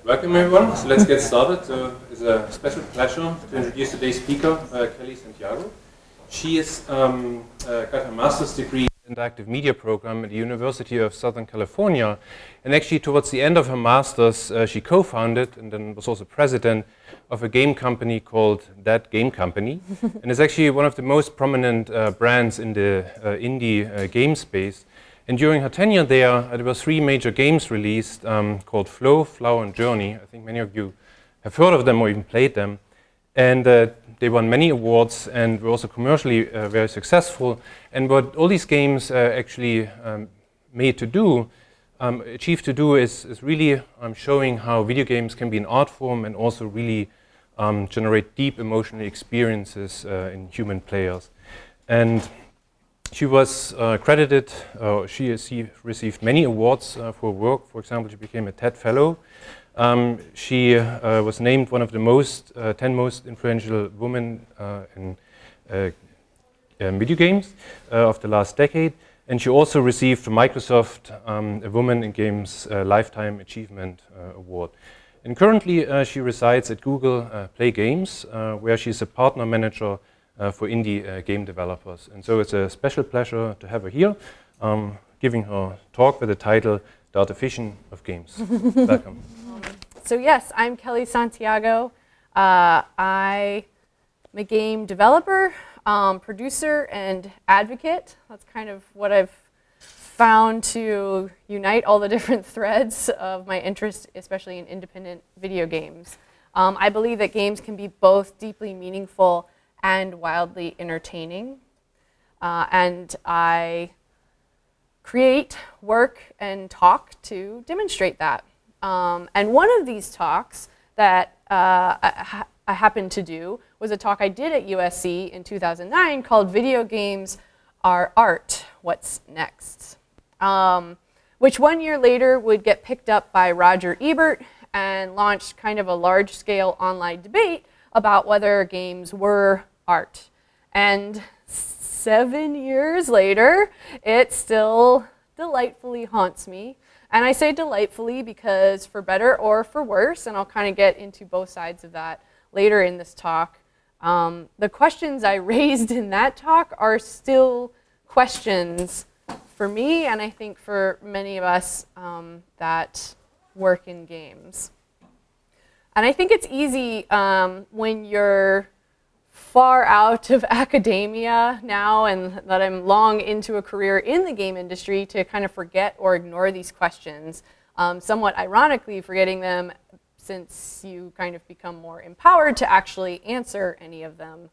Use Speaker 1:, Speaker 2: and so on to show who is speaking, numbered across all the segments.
Speaker 1: Welcome everyone. So let's get started. So it's a special pleasure to introduce today's speaker, Kellee Santiago. She has got her master's degree in interactive media program at the University of Southern California. And actually towards the end of her master's, she co-founded and then was also president of a game company called That Game Company. And it's actually one of the most prominent brands in the indie game space. And during her tenure there were three major games released called Flow, Flower, and Journey. I think many of you have heard of them or even played them. And they won many awards and were also commercially very successful. And what all these games actually achieved to do is really showing how video games can be an art form and also really generate deep emotional experiences in human players. And she was credited, she received many awards for work. For example, she became a TED Fellow. She was named one of the 10 most influential women in video games of the last decade. And she also received from Microsoft a Woman in Games Lifetime Achievement Award. And currently she resides at Google Play Games, where she's a partner manager for indie game developers. And so it's a special pleasure to have her here, giving her talk with the title, The Artification of Games. Welcome.
Speaker 2: So yes, I'm Kellee Santiago. I'm a game developer, producer, and advocate. That's kind of what I've found to unite all the different threads of my interest, especially in independent video games. I believe that games can be both deeply meaningful and wildly entertaining. And I create, work, and talk to demonstrate that. And one of these talks that I happened to do was a talk I did at USC in 2009 called Video Games Are Art, What's Next? Which 1 year later would get picked up by Roger Ebert and launched kind of a large-scale online debate about whether games were art. And 7 years later, it still delightfully haunts me. And I say delightfully because for better or for worse, and I'll kind of get into both sides of that later in this talk, the questions I raised in that talk are still questions for me, and I think for many of us that work in games. And I think it's easy when you're far out of academia now and that I'm long into a career in the game industry to kind of forget or ignore these questions, somewhat ironically forgetting them since you kind of become more empowered to actually answer any of them.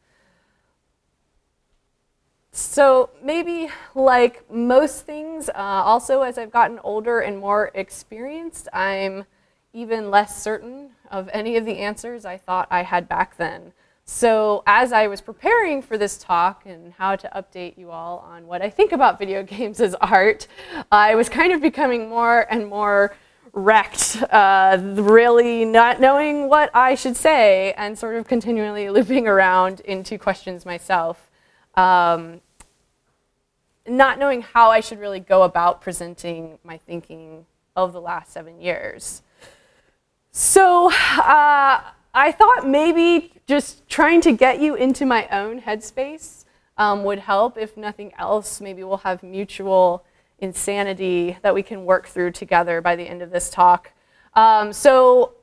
Speaker 2: So maybe like most things, also as I've gotten older and more experienced, I'm even less certain of any of the answers I thought I had back then. So as I was preparing for this talk and how to update you all on what I think about video games as art, I was kind of becoming more and more wrecked, really not knowing what I should say and sort of continually looping around into questions myself. Not knowing how I should really go about presenting my thinking of the last 7 years. So I thought maybe just trying to get you into my own headspace would help. If nothing else, maybe we'll have mutual insanity that we can work through together by the end of this talk. So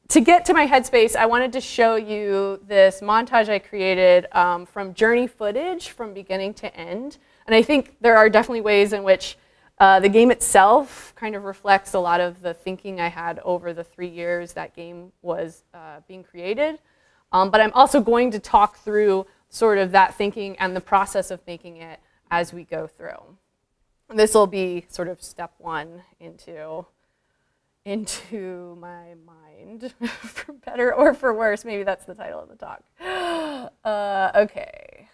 Speaker 2: to get to my headspace, I wanted to show you this montage I created from journey footage from beginning to end. And I think there are definitely ways in which the game itself kind of reflects a lot of the thinking I had over the 3 years that game was being created. But I'm also going to talk through sort of that thinking and the process of making it as we go through. This will be sort of step one into my mind, for better or for worse. Maybe that's the title of the talk. Okay.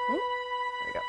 Speaker 2: There we go.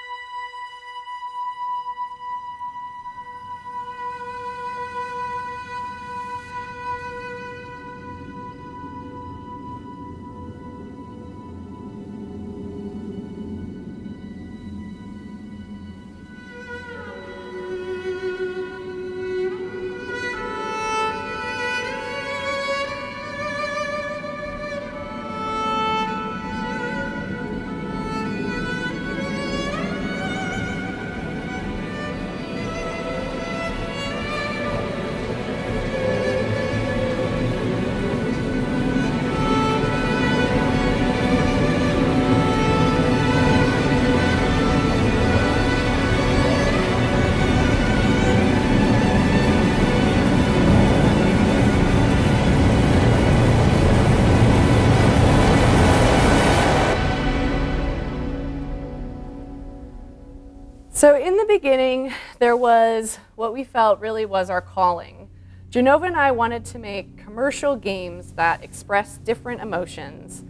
Speaker 2: So in the beginning, there was what we felt really was our calling. Genova and I wanted to make commercial games that express different emotions,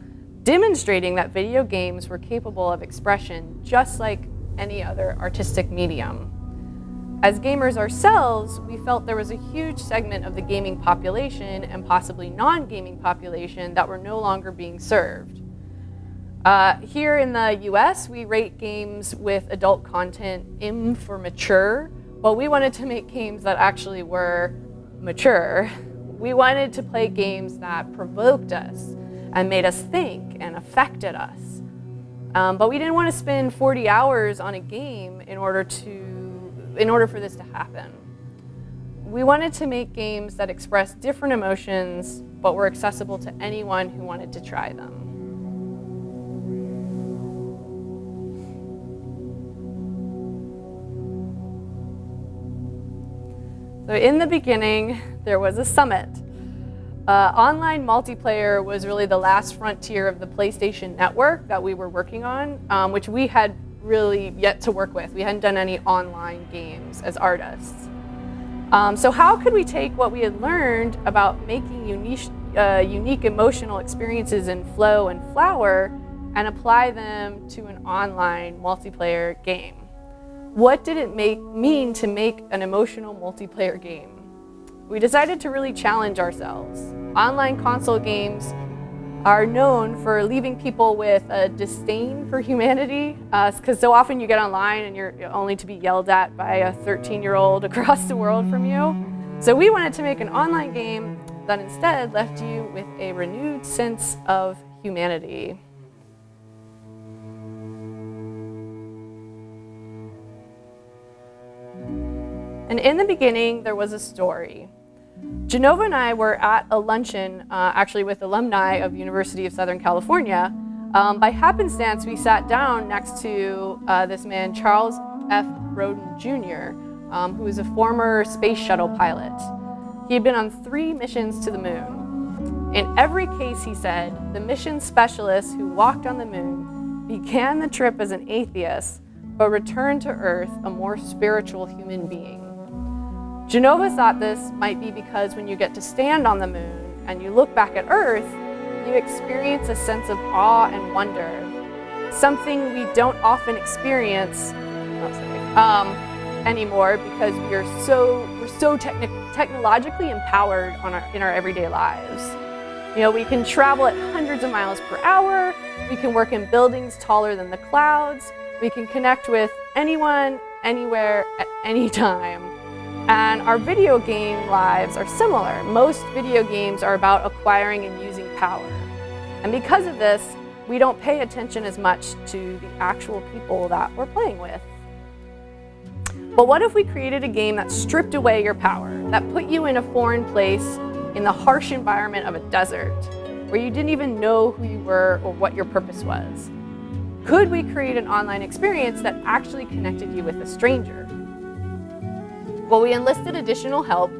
Speaker 2: demonstrating that video games were capable of expression just like any other artistic medium. As gamers ourselves, we felt there was a huge segment of the gaming population and possibly non-gaming population that were no longer being served. Here in the US, we rate games with adult content M for mature, but we wanted to make games that actually were mature. We wanted to play games that provoked us and made us think and affected us. But we didn't want to spend 40 hours on a game in order for this to happen. We wanted to make games that expressed different emotions, but were accessible to anyone who wanted to try them. So in the beginning, there was a summit. Online multiplayer was really the last frontier of the PlayStation Network that we were working on, which we had really yet to work with. We hadn't done any online games as artists. So how could we take what we had learned about making unique emotional experiences in Flow and Flower and apply them to an online multiplayer game? What did it mean to make an emotional multiplayer game? We decided to really challenge ourselves. Online console games are known for leaving people with a disdain for humanity, because so often you get online and you're only to be yelled at by a 13-year-old across the world from you. So we wanted to make an online game that instead left you with a renewed sense of humanity. And in the beginning, there was a story. Genova and I were at a luncheon, actually with alumni of University of Southern California. By happenstance, we sat down next to this man, Charles F. Roden Jr., who was a former space shuttle pilot. He had been on 3 missions to the moon. In every case, he said, the mission specialist who walked on the moon began the trip as an atheist, but returned to Earth a more spiritual human being. Genova thought this might be because when you get to stand on the moon and you look back at Earth, you experience a sense of awe and wonder, something we don't often experience anymore because we're so technologically empowered in our everyday lives. You know, we can travel at hundreds of miles per hour, we can work in buildings taller than the clouds, we can connect with anyone, anywhere, at any time. And our video game lives are similar. Most video games are about acquiring and using power. And because of this, we don't pay attention as much to the actual people that we're playing with. But what if we created a game that stripped away your power, that put you in a foreign place in the harsh environment of a desert, where you didn't even know who you were or what your purpose was? Could we create an online experience that actually connected you with a stranger? Well, we enlisted additional help.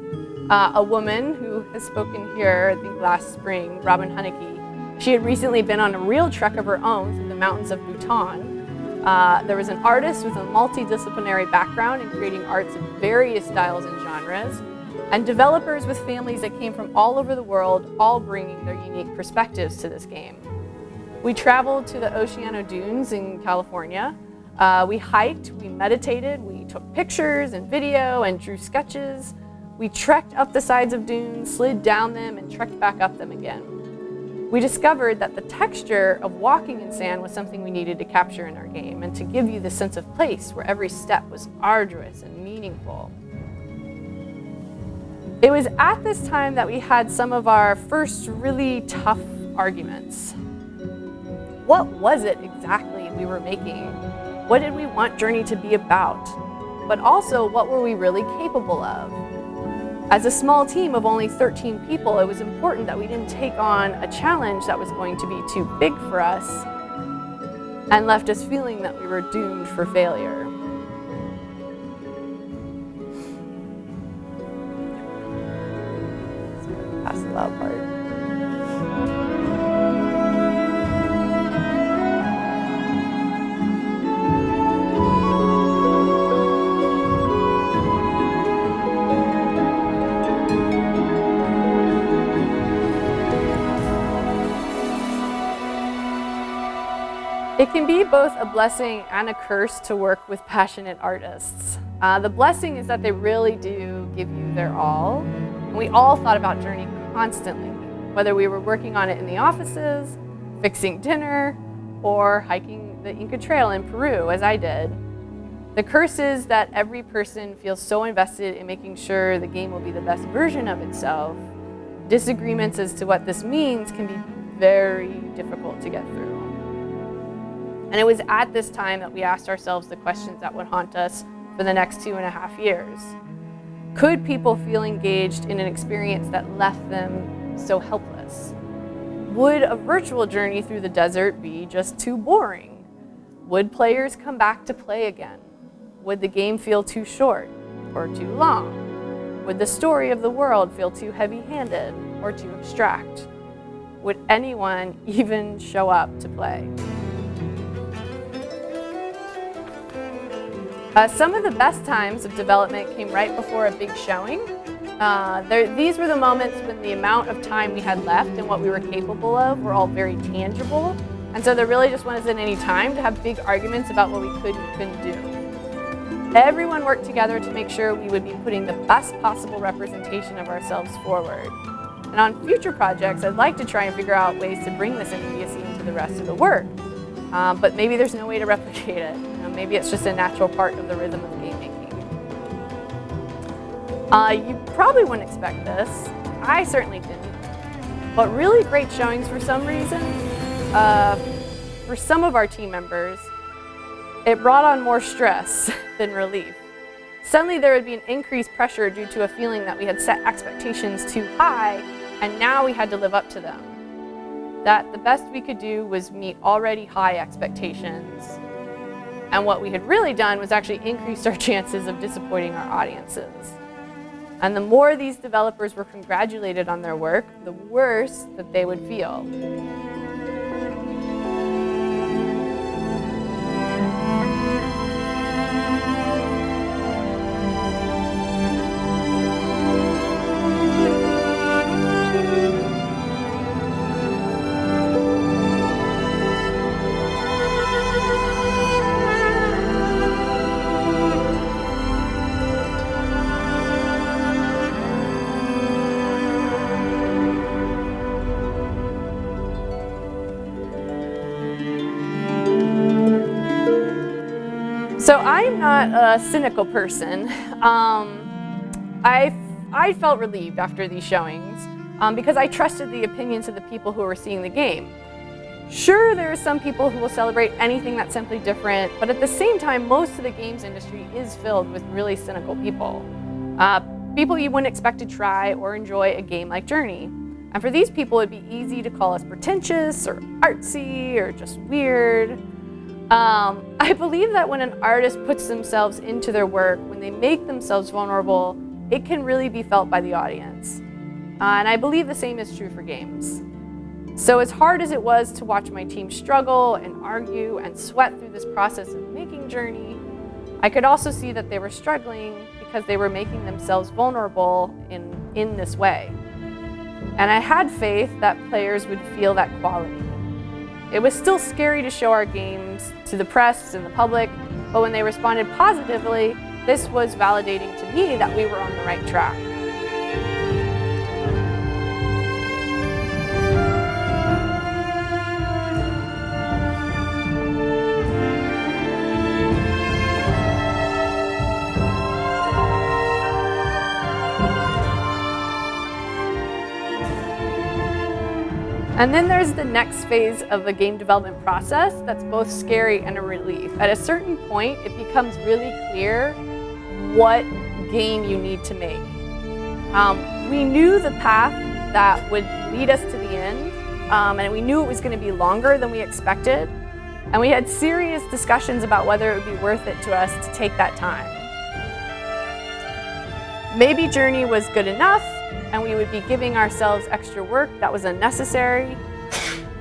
Speaker 2: A woman who has spoken here, I think last spring, Robin Henneke. She had recently been on a real trek of her own through the mountains of Bhutan. There was an artist with a multidisciplinary background in creating arts of various styles and genres, and developers with families that came from all over the world, all bringing their unique perspectives to this game. We traveled to the Oceano Dunes in California. We hiked, we meditated, we took pictures and video and drew sketches. We trekked up the sides of dunes, slid down them, and trekked back up them again. We discovered that the texture of walking in sand was something we needed to capture in our game and to give you the sense of place where every step was arduous and meaningful. It was at this time that we had some of our first really tough arguments. What was it exactly we were making? What did we want Journey to be about? But also, what were we really capable of? As a small team of only 13 people, it was important that we didn't take on a challenge that was going to be too big for us and left us feeling that we were doomed for failure. Pass the loud part. It can be both a blessing and a curse to work with passionate artists. The blessing is that they really do give you their all. And we all thought about Journey constantly, whether we were working on it in the offices, fixing dinner, or hiking the Inca Trail in Peru, as I did. The curse is that every person feels so invested in making sure the game will be the best version of itself. Disagreements as to what this means can be very difficult to get through. And it was at this time that we asked ourselves the questions that would haunt us for the next 2.5 years. Could people feel engaged in an experience that left them so helpless? Would a virtual journey through the desert be just too boring? Would players come back to play again? Would the game feel too short or too long? Would the story of the world feel too heavy-handed or too abstract? Would anyone even show up to play? Some of the best times of development came right before a big showing. These were the moments when the amount of time we had left and what we were capable of were all very tangible. And so there really just wasn't any time to have big arguments about what we could and couldn't do. Everyone worked together to make sure we would be putting the best possible representation of ourselves forward. And on future projects, I'd like to try and figure out ways to bring this immediacy into the rest of the work. But maybe there's no way to replicate it. Maybe it's just a natural part of the rhythm of game making. You probably wouldn't expect this. I certainly didn't. But really great showings for some reason, for some of our team members, it brought on more stress than relief. Suddenly there would be an increased pressure due to a feeling that we had set expectations too high and now we had to live up to them. That the best we could do was meet already high expectations. And what we had really done was actually increase our chances of disappointing our audiences. And the more these developers were congratulated on their work, the worse that they would feel. So I'm not a cynical person. I felt relieved after these showings because I trusted the opinions of the people who were seeing the game. Sure, there are some people who will celebrate anything that's simply different, but at the same time, most of the games industry is filled with really cynical people. People you wouldn't expect to try or enjoy a game like Journey. And for these people, it'd be easy to call us pretentious or artsy or just weird. I believe that when an artist puts themselves into their work, when they make themselves vulnerable, it can really be felt by the audience. And I believe the same is true for games. So as hard as it was to watch my team struggle and argue and sweat through this process of making Journey, I could also see that they were struggling because they were making themselves vulnerable in this way. And I had faith that players would feel that quality. It was still scary to show our games to the press and the public, but when they responded positively, this was validating to me that we were on the right track. And then there's the next phase of the game development process that's both scary and a relief. At a certain point, it becomes really clear what game you need to make. We knew the path that would lead us to the end, and we knew it was going to be longer than we expected. And we had serious discussions about whether it would be worth it to us to take that time. Maybe Journey was good enough, and we would be giving ourselves extra work that was unnecessary.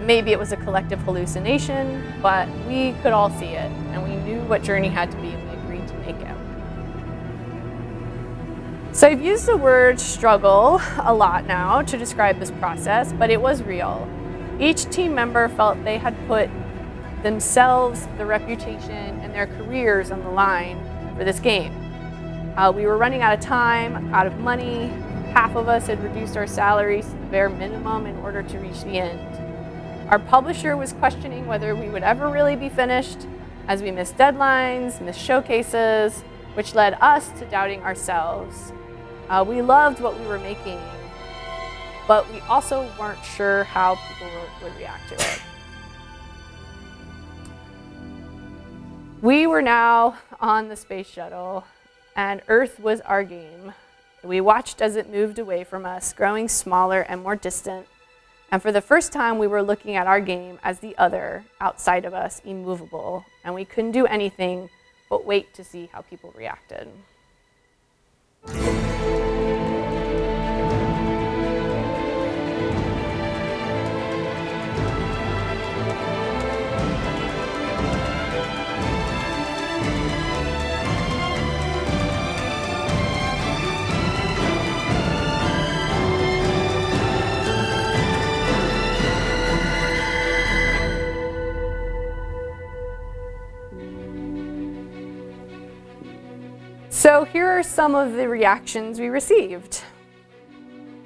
Speaker 2: Maybe it was a collective hallucination, but we could all see it, and we knew what Journey had to be, and we agreed to make it. So I've used the word struggle a lot now to describe this process, but it was real. Each team member felt they had put themselves, their reputation, and their careers on the line for this game. We were running out of time, out of money. Half of us had reduced our salaries to the bare minimum in order to reach the end. Our publisher was questioning whether we would ever really be finished, as we missed deadlines, missed showcases, which led us to doubting ourselves. We loved what we were making, but we also weren't sure how people would react to it. We were now on the space shuttle, and Earth was our game. We watched as it moved away from us, growing smaller and more distant. And for the first time, we were looking at our game as the other, outside of us, immovable. And we couldn't do anything but wait to see how people reacted. So here are some of the reactions we received.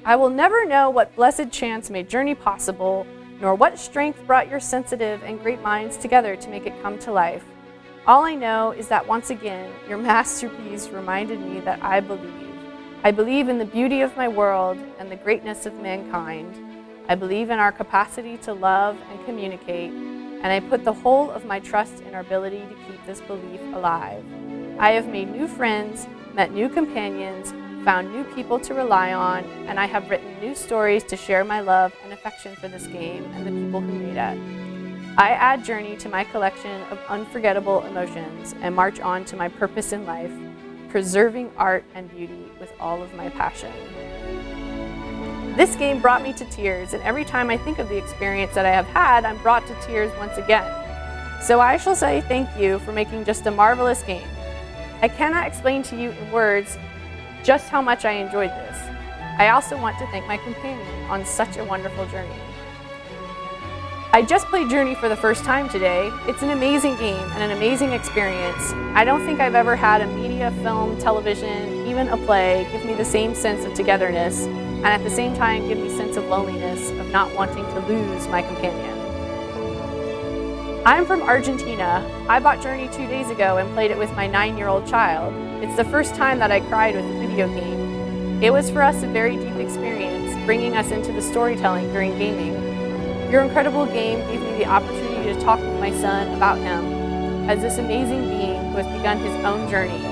Speaker 2: I will never know what blessed chance made Journey possible, nor what strength brought your sensitive and great minds together to make it come to life. All I know is that once again, your masterpiece reminded me that I believe. I believe in the beauty of my world and the greatness of mankind. I believe in our capacity to love and communicate, and I put the whole of my trust in our ability to keep this belief alive. I have made new friends, met new companions, found new people to rely on, and I have written new stories to share my love and affection for this game and the people who made it. I add Journey to my collection of unforgettable emotions and march on to my purpose in life, preserving art and beauty with all of my passion. This game brought me to tears, and every time I think of the experience that I have had, I'm brought to tears once again. So I shall say thank you for making just a marvelous game. I cannot explain to you in words just how much I enjoyed this. I also want to thank my companion on such a wonderful journey. I just played Journey for the first time today. It's an amazing game and an amazing experience. I don't think I've ever had a media, film, television, even a play give me the same sense of togetherness and at the same time give me a sense of loneliness of not wanting to lose my companion. I'm from Argentina. I bought Journey 2 days ago and played it with my 9-year-old child. It's the first time that I cried with a video game. It was for us a very deep experience, bringing us into the storytelling during gaming. Your incredible game gave me the opportunity to talk with my son about him as this amazing being who has begun his own journey.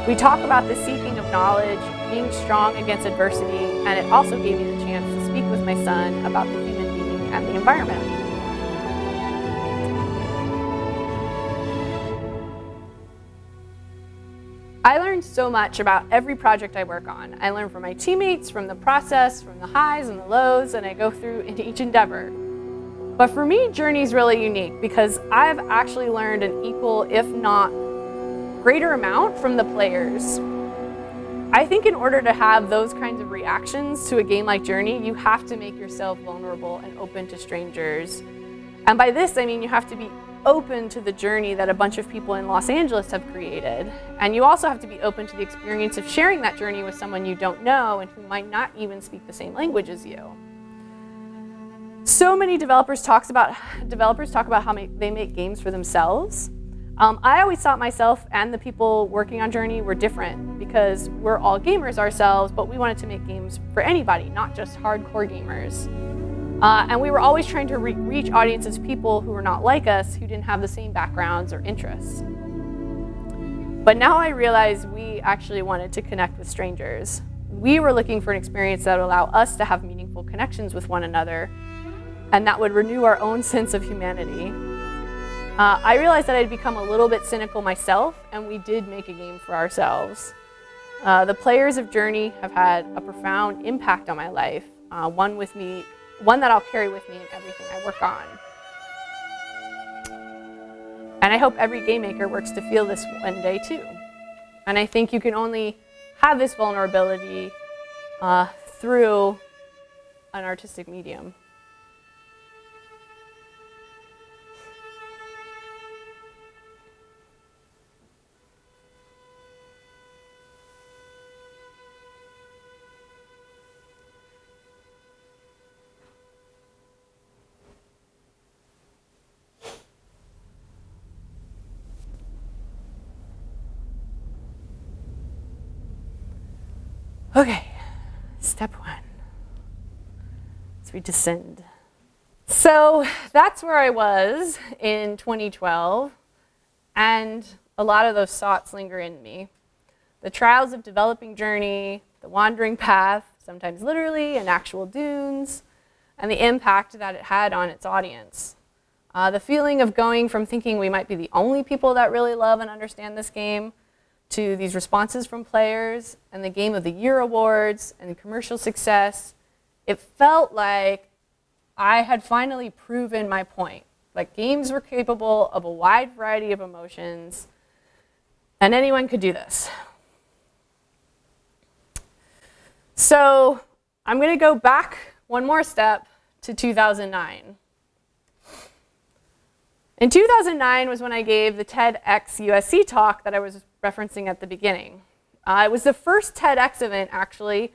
Speaker 2: We talk about the seeking of knowledge, being strong against adversity, and it also gave me the chance to speak with my son about the human being and the environment. I learned so much about every project I work on. I learn from my teammates, from the process, from the highs and the lows, and I go through into each endeavor. But for me, Journey's really unique because I've actually learned an equal, if not greater amount from the players. I think in order to have those kinds of reactions to a game like Journey, you have to make yourself vulnerable and open to strangers. And by this, I mean you have to be open to the journey that a bunch of people in Los Angeles have created. And you also have to be open to the experience of sharing that journey with someone you don't know and who might not even speak the same language as you. So many developers talk about how they make games for themselves. I always thought myself and the people working on Journey were different because we're all gamers ourselves, but we wanted to make games for anybody, not just hardcore gamers. And we were always trying to reach audiences, people who were not like us, who didn't have the same backgrounds or interests. But now I realize we actually wanted to connect with strangers. We were looking for an experience that would allow us to have meaningful connections with one another, and that would renew our own sense of humanity. I realized that I'd become a little bit cynical myself, and we did make a game for ourselves. The players of Journey have had a profound impact on my life, one that I'll carry with me in everything I work on. And I hope every game maker works to feel this one day too. And I think you can only have this vulnerability through an artistic medium. Okay, step one, as we descend. So that's where I was in 2012, and a lot of those thoughts linger in me. The trials of developing journey, the wandering path, sometimes literally in actual dunes, and the impact that it had on its audience. The feeling of going from thinking we might be the only people that really love and understand this game to these responses from players and the Game of the Year awards and commercial success, it felt like I had finally proven my point. Like games were capable of a wide variety of emotions, and anyone could do this. So I'm going to go back one more step to 2009. In 2009 was when I gave the TEDx USC talk that I was referencing at the beginning. It was the first TEDx event, actually,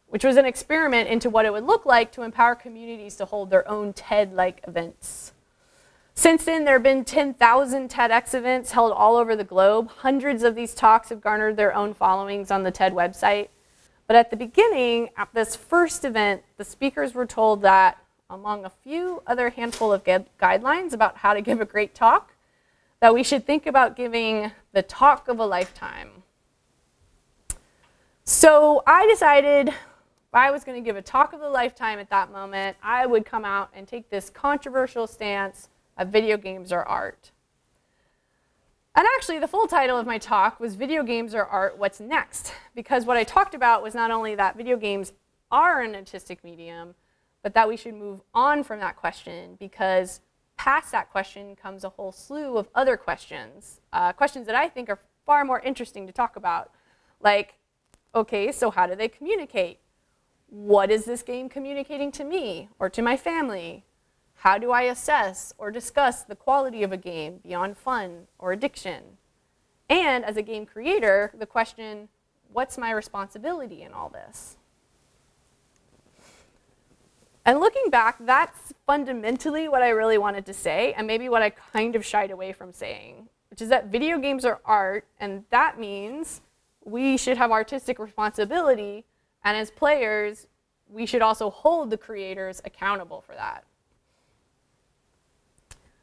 Speaker 2: which was an experiment into what it would look like to empower communities to hold their own TED-like events. Since then, there have been 10,000 TEDx events held all over the globe. Hundreds of these talks have garnered their own followings on the TED website. But at the beginning, at this first event, the speakers were told that, among a few other handful of guidelines about how to give a great talk, that we should think about giving the talk of a lifetime. So I decided if I was going to give a talk of a lifetime at that moment, I would come out and take this controversial stance of video games are art. And actually, the full title of my talk was Video Games Are Art, What's Next? Because what I talked about was not only that video games are an artistic medium, but that we should move on from that question, because past that question comes a whole slew of other questions, questions that I think are far more interesting to talk about. Like, okay, so how do they communicate? What is this game communicating to me or to my family? How do I assess or discuss the quality of a game beyond fun or addiction? And as a game creator, the question, what's my responsibility in all this? And looking back, that's fundamentally what I really wanted to say, and maybe what I kind of shied away from saying, which is that video games are art, and that means we should have artistic responsibility, and as players, we should also hold the creators accountable for that.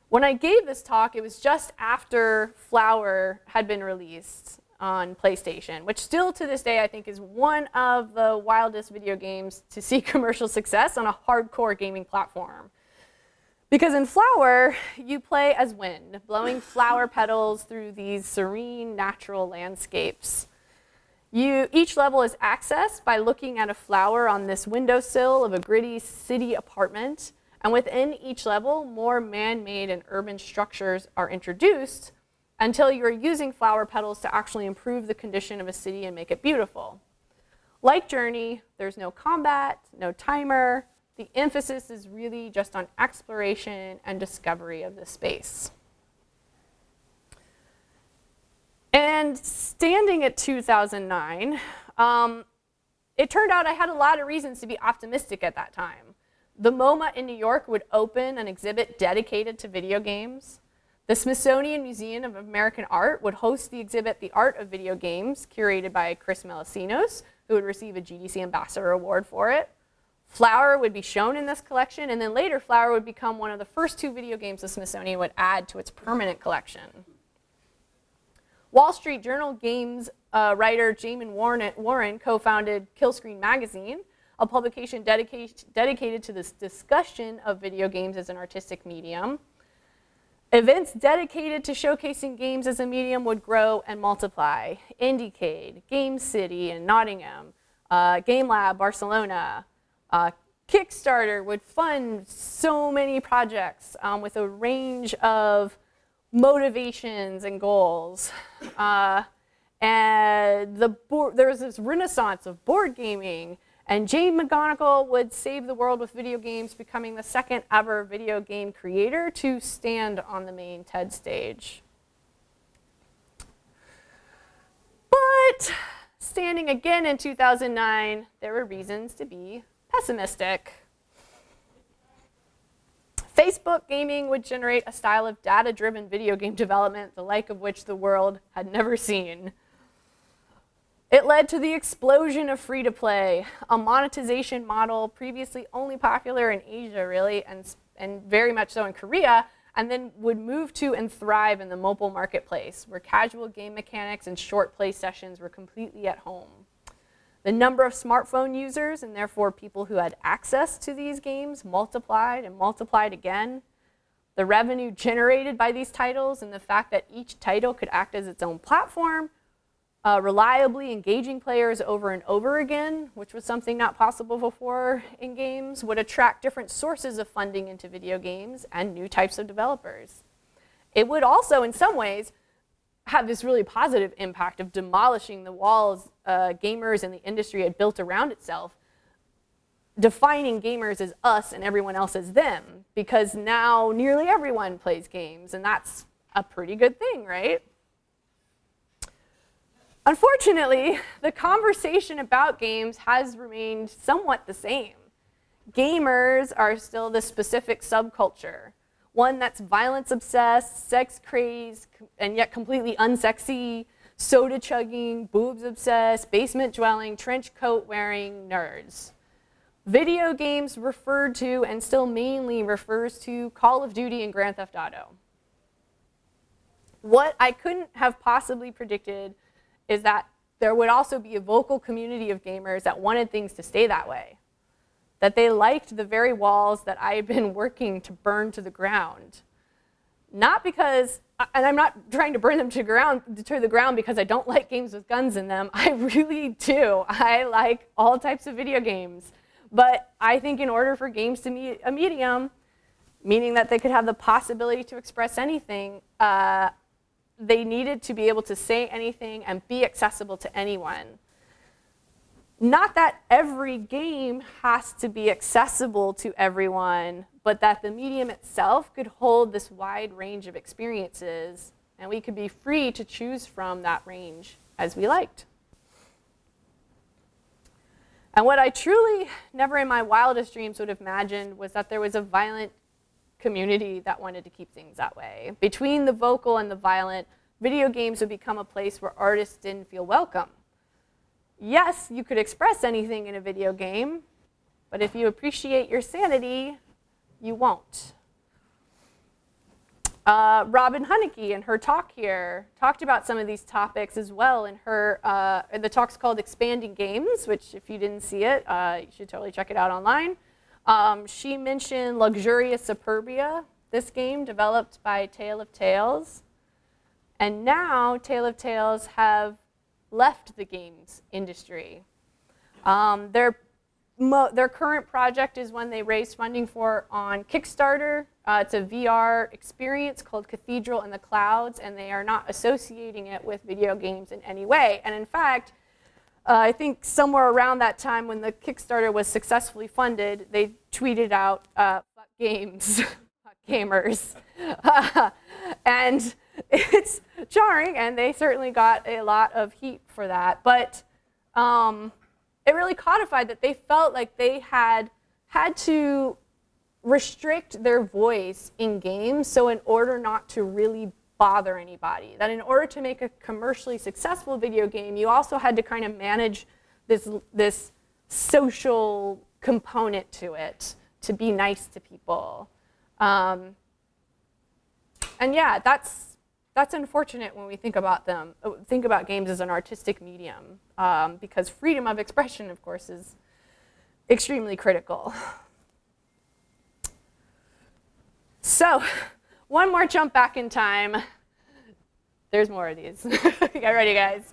Speaker 2: When I gave this talk, it was just after Flower had been released on PlayStation, which still to this day I think is one of the wildest video games to see commercial success on a hardcore gaming platform. Because in Flower, you play as wind, blowing flower petals through these serene natural landscapes. Each level is accessed by looking at a flower on this windowsill of a gritty city apartment, and within each level, more man-made and urban structures are introduced until you're using flower petals to actually improve the condition of a city and make it beautiful. Like Journey, there's no combat, no timer. The emphasis is really just on exploration and discovery of the space. And standing at 2009, it turned out I had a lot of reasons to be optimistic at that time. The MoMA in New York would open an exhibit dedicated to video games. The Smithsonian Museum of American Art would host the exhibit The Art of Video Games, curated by Chris Melisinos, who would receive a GDC Ambassador Award for it. Flower would be shown in this collection, and then later Flower would become one of the first 2 video games the Smithsonian would add to its permanent collection. Wall Street Journal games writer Jamin Warren co-founded Killscreen Magazine, a publication dedicated to this discussion of video games as an artistic medium. Events dedicated to showcasing games as a medium would grow and multiply. Indiecade, Game City in Nottingham, Game Lab Barcelona. Kickstarter would fund so many projects with a range of motivations and goals. And there was this renaissance of board gaming, and Jane McGonigal would save the world with video games, becoming the second ever video game creator to stand on the main TED stage. But standing again in 2009, there were reasons to be pessimistic. Facebook gaming would generate a style of data-driven video game development, the like of which the world had never seen. It led to the explosion of free-to-play, a monetization model previously only popular in Asia, really, and very much so in Korea, and then would move to and thrive in the mobile marketplace, where casual game mechanics and short play sessions were completely at home. The number of smartphone users, and therefore people who had access to these games, multiplied and multiplied again. The revenue generated by these titles and the fact that each title could act as its own platform, reliably engaging players over and over again, which was something not possible before in games, would attract different sources of funding into video games and new types of developers. It would also, in some ways, have this really positive impact of demolishing the walls gamers and the industry had built around itself, defining gamers as us and everyone else as them, because now nearly everyone plays games, and that's a pretty good thing, right? Unfortunately, the conversation about games has remained somewhat the same. Gamers are still this specific subculture, one that's violence-obsessed, sex-crazed, and yet completely unsexy, soda-chugging, boobs-obsessed, basement-dwelling, trench coat-wearing nerds. Video games referred to, and still mainly refers to, Call of Duty and Grand Theft Auto. What I couldn't have possibly predicted is that there would also be a vocal community of gamers that wanted things to stay that way, that they liked the very walls that I had been working to burn to the ground. Not because, and I'm not trying to burn them to the ground because I don't like games with guns in them. I really do. I like all types of video games. But I think in order for games to be a medium, meaning that they could have the possibility to express anything, they needed to be able to say anything and be accessible to anyone. Not that every game has to be accessible to everyone, but that the medium itself could hold this wide range of experiences, and we could be free to choose from that range as we liked. And what I truly never in my wildest dreams would have imagined was that there was a violent community that wanted to keep things that way. Between the vocal and the violent, video games would become a place where artists didn't feel welcome. Yes, you could express anything in a video game, but if you appreciate your sanity, you won't. Robin Henneke in her talk here talked about some of these topics as well in her, the talk's called Expanding Games, which if you didn't see it, you should totally check it out online. She mentioned Luxurious Superbia, this game developed by Tale of Tales. And now Tale of Tales have left the games industry. Their current project is one they raised funding for on Kickstarter. It's a VR experience called Cathedral in the Clouds, and they are not associating it with video games in any way. And in fact, I think somewhere around that time when the Kickstarter was successfully funded, they tweeted out, fuck games, fuck gamers. And it's jarring, and they certainly got a lot of heat for that. But it really codified that they felt like they had to restrict their voice in games, so in order not to really bother anybody, that in order to make a commercially successful video game, you also had to kind of manage this social component to it, to be nice to people. And yeah, that's unfortunate when we think about games as an artistic medium, because freedom of expression, of course, is extremely critical. So, one more jump back in time. There's more of these. Get ready, guys.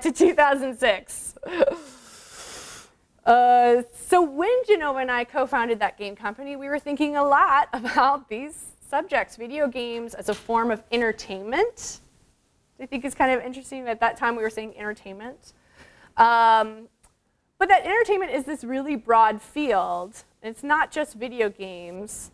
Speaker 2: To 2006. So when Genova and I co-founded that game company, we were thinking a lot about these subjects, video games as a form of entertainment. I think it's kind of interesting that at that time we were saying entertainment. But that entertainment is this really broad field. It's not just video games,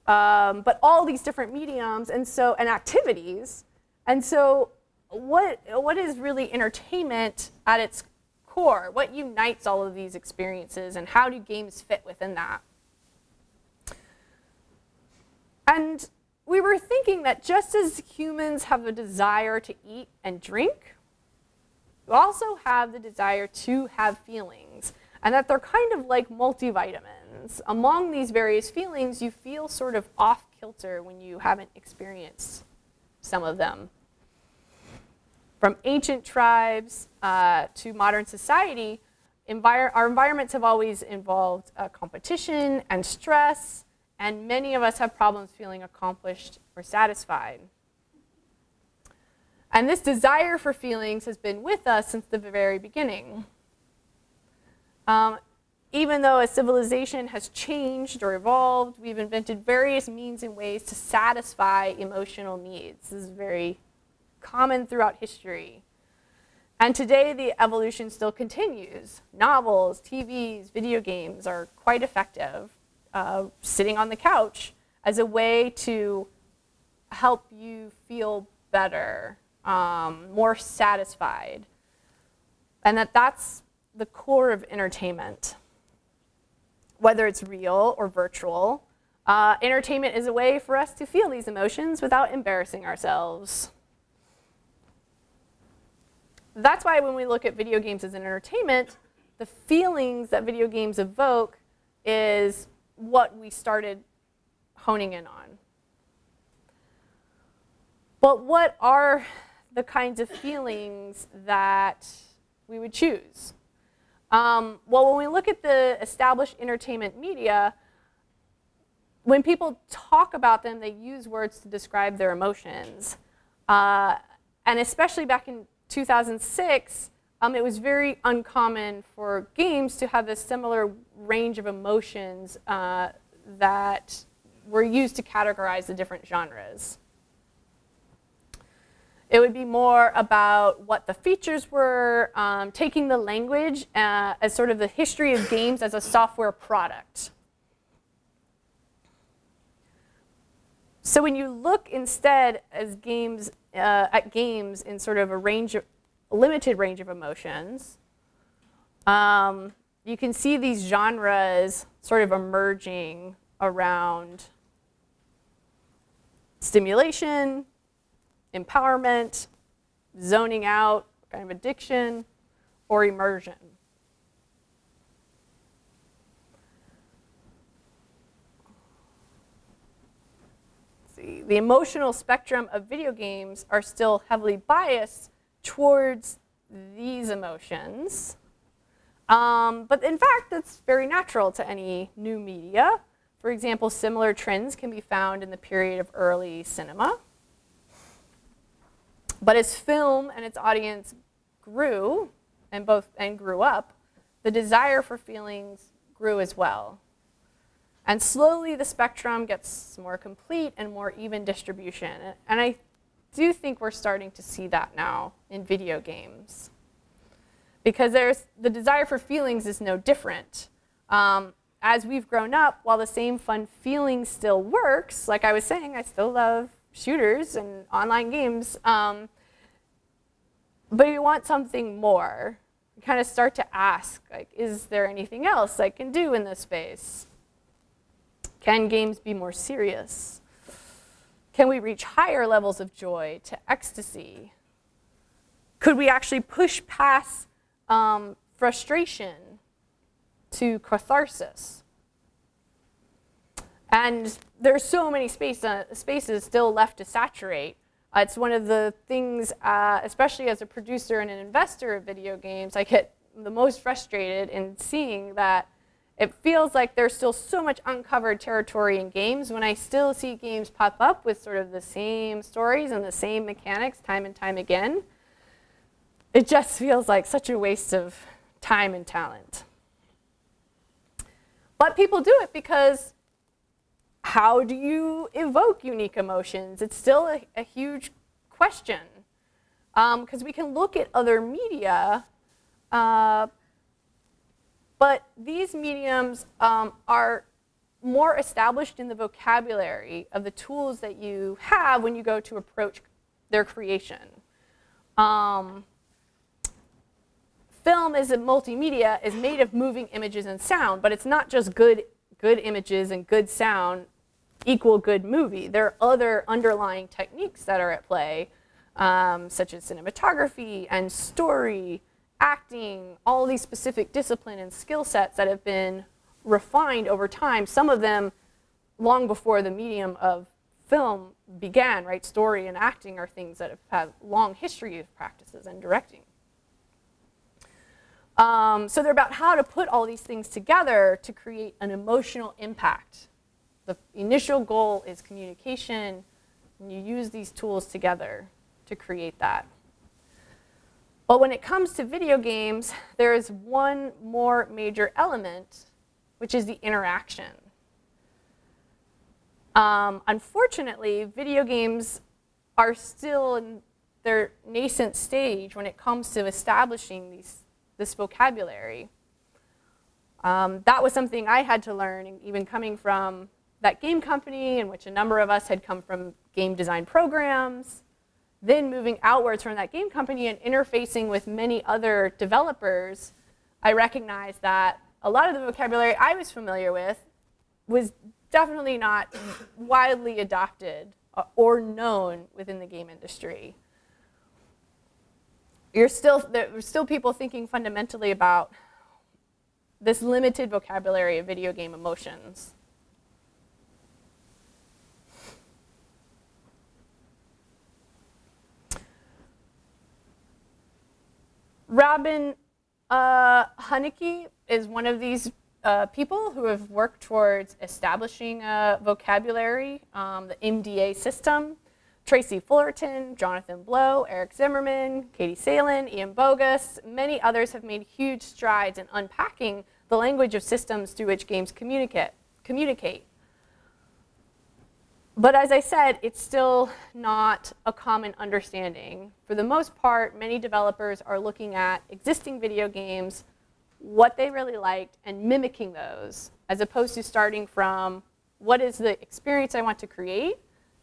Speaker 2: but all these different mediums and activities. And so what is really entertainment at its core? What unites all of these experiences, and how do games fit within that? And we were thinking that just as humans have a desire to eat and drink, you also have the desire to have feelings, and that they're kind of like multivitamins. Among these various feelings, you feel sort of off kilter when you haven't experienced some of them. From ancient tribes to modern society, our environments have always involved competition and stress, and many of us have problems feeling accomplished or satisfied. And this desire for feelings has been with us since the very beginning. Even though a civilization has changed or evolved, we've invented various means and ways to satisfy emotional needs. This is very common throughout history. And today, the evolution still continues. Novels, TVs, video games are quite effective. Sitting on the couch as a way to help you feel better, more satisfied. And that's the core of entertainment. Whether it's real or virtual, entertainment is a way for us to feel these emotions without embarrassing ourselves. That's why when we look at video games as an entertainment, the feelings that video games evoke is what we started honing in on. But what are the kinds of feelings that we would choose? Well, when we look at the established entertainment media, when people talk about them, they use words to describe their emotions. And especially back in 2006, it was very uncommon for games to have a similar range of emotions that were used to categorize the different genres. It would be more about what the features were, taking the language as sort of the history of games as a software product. So when you look instead as games at games in sort of a limited range of emotions, you can see these genres sort of emerging around stimulation, empowerment, zoning out, kind of addiction, or immersion. The emotional spectrum of video games are still heavily biased towards these emotions. But in fact, that's very natural to any new media. For example, similar trends can be found in the period of early cinema. But as film and its audience grew, and grew up, the desire for feelings grew as well. And slowly the spectrum gets more complete and more even distribution. And I do think we're starting to see that now in video games. Because the desire for feelings is no different. As we've grown up, while the same fun feeling still works, like I was saying, I still love shooters and online games, but we want something more. We kind of start to ask, like, is there anything else I can do in this space? Can games be more serious? Can we reach higher levels of joy, to ecstasy? Could we actually push past frustration to catharsis? And there's so many spaces still left to saturate. It's one of the things, especially as a producer and an investor of video games, I get the most frustrated in seeing that it feels like there's still so much uncovered territory in games when I still see games pop up with sort of the same stories and the same mechanics time and time again. It just feels like such a waste of time and talent. But people do it because how do you evoke unique emotions? It's still a huge question. Because we can look at other media, but these mediums are more established in the vocabulary of the tools that you have when you go to approach their creation. Film as a multimedia is made of moving images and sound, but it's not just good images and good sound equal good movie. There are other underlying techniques that are at play. such as cinematography and story, acting, all these specific discipline and skill sets that have been refined over time, some of them long before the medium of film began, right? Story and acting are things that have had long history of practices and directing. So they're about how to put all these things together to create an emotional impact. The initial goal is communication, and you use these tools together to create that. But when it comes to video games, there is one more major element, which is the interaction. Unfortunately, video games are still in their nascent stage when it comes to establishing this vocabulary. That was something I had to learn, even coming from that game company in which a number of us had come from game design programs, then moving outwards from that game company and interfacing with many other developers. I recognized that a lot of the vocabulary I was familiar with was definitely not widely adopted or known within the game industry. There are still people thinking fundamentally about this limited vocabulary of video game emotions. Robin Henneke is one of these people who have worked towards establishing a vocabulary, the MDA system. Tracy Fullerton, Jonathan Blow, Eric Zimmerman, Katie Salen, Ian Bogus, many others have made huge strides in unpacking the language of systems through which games communicate. But as I said, it's still not a common understanding. For the most part, many developers are looking at existing video games, what they really liked, and mimicking those, as opposed to starting from what is the experience I want to create,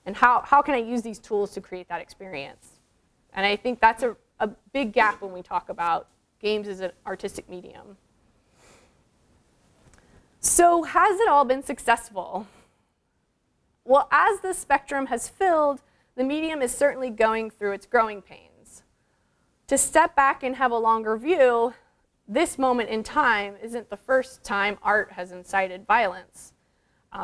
Speaker 2: and how can I use these tools to create that experience? And I think that's a big gap when we talk about games as an artistic medium. So has it all been successful? Well, as the spectrum has filled, the medium is certainly going through its growing pains. To step back and have a longer view, this moment in time isn't the first time art has incited violence.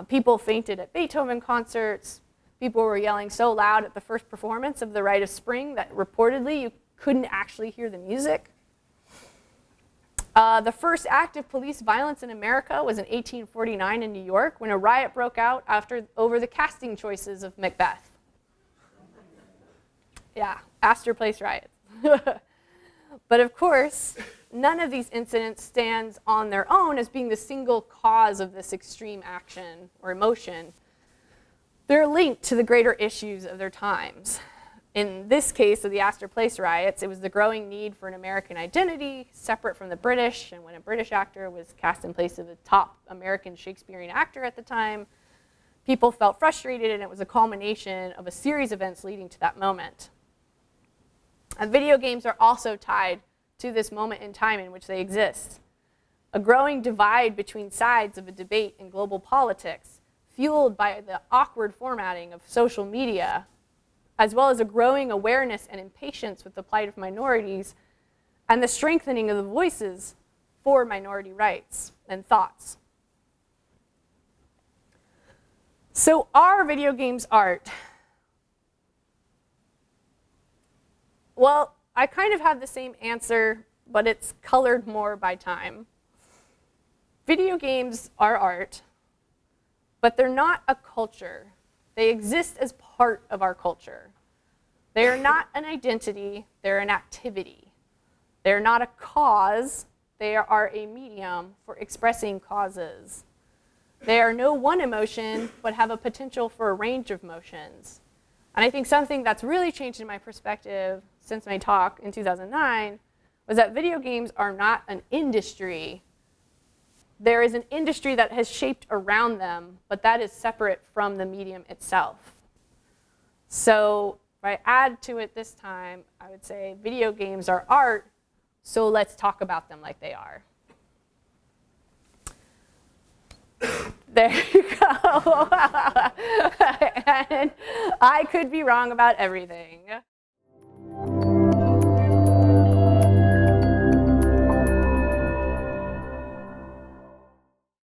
Speaker 2: People fainted at Beethoven concerts. People were yelling so loud at the first performance of The Rite of Spring that reportedly you couldn't actually hear the music. The first act of police violence in America was in 1849 in New York when a riot broke out over the casting choices of Macbeth. Yeah, Astor Place riots. But of course, none of these incidents stands on their own as being the single cause of this extreme action or emotion. They're linked to the greater issues of their times. In this case of the Astor Place riots, it was the growing need for an American identity separate from the British, and when a British actor was cast in place of the top American Shakespearean actor at the time, people felt frustrated, and it was a culmination of a series of events leading to that moment. And video games are also tied to this moment in time in which they exist. A growing divide between sides of a debate in global politics, fueled by the awkward formatting of social media, as well as a growing awareness and impatience with the plight of minorities, and the strengthening of the voices for minority rights and thoughts. So are video games art? Well, I kind of have the same answer, but it's colored more by time. Video games are art, but they're not a culture. They exist as part of our culture. They are not an identity, they're an activity. They're not a cause, they are a medium for expressing causes. They are no one emotion, but have a potential for a range of motions. And I think something that's really changed in my perspective since my talk in 2009 was that video games are not an industry. There is an industry that has shaped around them, but that is separate from the medium itself. So if I add to it this time, I would say video games are art, so let's talk about them like they are. There you go. And I could be wrong about everything.